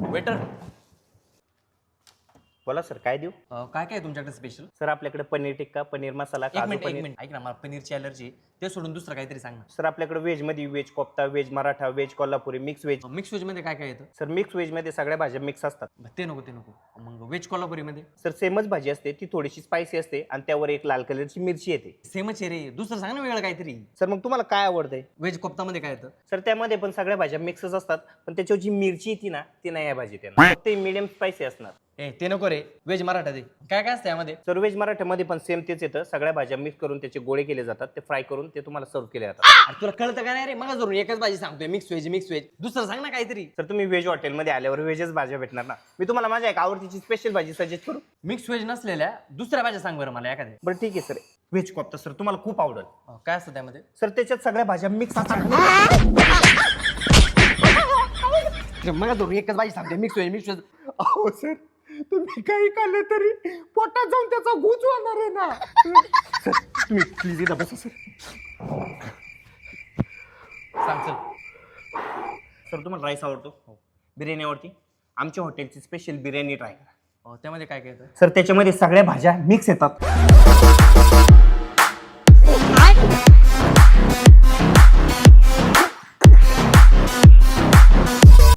Waiter बोला sir, काय देऊ? काय काय तुमच्याकडे स्पेशल? सर आपल्याकडे पनीर टिक्का, पनीर मसाला, एक काजू मिनिट पनीर. ऐक ना, मला पनीरची अलर्जी ते सोडून दुसरं काहीतरी सांग ना. सर आपल्याकडे व्हेज मध्ये veg kofta, veg Maratha, veg Kolhapuri, mix veg. Mix veg मध्ये काय काय येतं? सर मिक्स व्हेज मध्ये सगळ्या भाज्या मिक्स असतात. ते नको. मग व्हेज कोल्हापुरी मध्ये? सर सेमच भाजी असते, ती थोडीशी स्पायसी असते आणि त्यावर एक लाल कलरची मिरची येते. सेमच आहे रे, दुसरं सांग ना वेगळं काहीतरी. सर मग तुम्हाला काय आवडतंय? व्हेज कोफ्ता मध्ये काय येतं? सर त्यामध्ये पण सगळ्या भाज्या मिक्सच असतात, पण त्याच्यावर जी मिरची येते ना ती नाही या भाजीत येणार, फक्त मीडियम स्पायसी असणार. ते नको रे, व्हेज मराठा दे. काय काय असतं यामध्ये? सर व्हेज मराठ्यामध्ये पण सेम तेच येतं, सगळ्या भाज्या मिक्स करून त्याचे गोळे केले जातात, ते फ्राय करून ते तुम्हाला सर्व केले जातात. अरे तुला कळतं का नाही रे? मग जरूर एकच भाजी सांगतोय, मिक्स व्हेज. दुसरं सांग ना काहीतरी. सर तुम्ही व्हेज हॉटेलमध्ये आल्यावर व्हेजच भाज्या भेटणार ना. मी तुम्हाला माझ्या एक आवडतीची स्पेशल भाजी सजेस्ट करू? मिक्स व्हेज नसलेल्या दुसऱ्या भाज्या सांग बरं मला एखाद्या. बरं ठीक आहे सर, व्हेज कोफ्ता सर तुम्हाला खूप आवडेल. काय असतं त्यामध्ये? सर त्याच्यात सगळ्या भाज्या मिक्स असतात. मग जरूर एकच भाजी सांगतोय, मिक्स व्हेज. अहो सर, तुम्ही काही खाल्लं तरी पोटात जाऊन त्याचा गुज होणार आहे ना. सर तुम्ही प्लीज इथं बसा सर. सांग चल. सर तुम्हाला राईस आवडतो? बिर्याणी आवडती? आमच्या हॉटेलची स्पेशल बिर्याणी ट्राय करा. त्यामध्ये काय काय येतं? सर त्याच्यामध्ये सगळ्या भाज्या मिक्स येतात.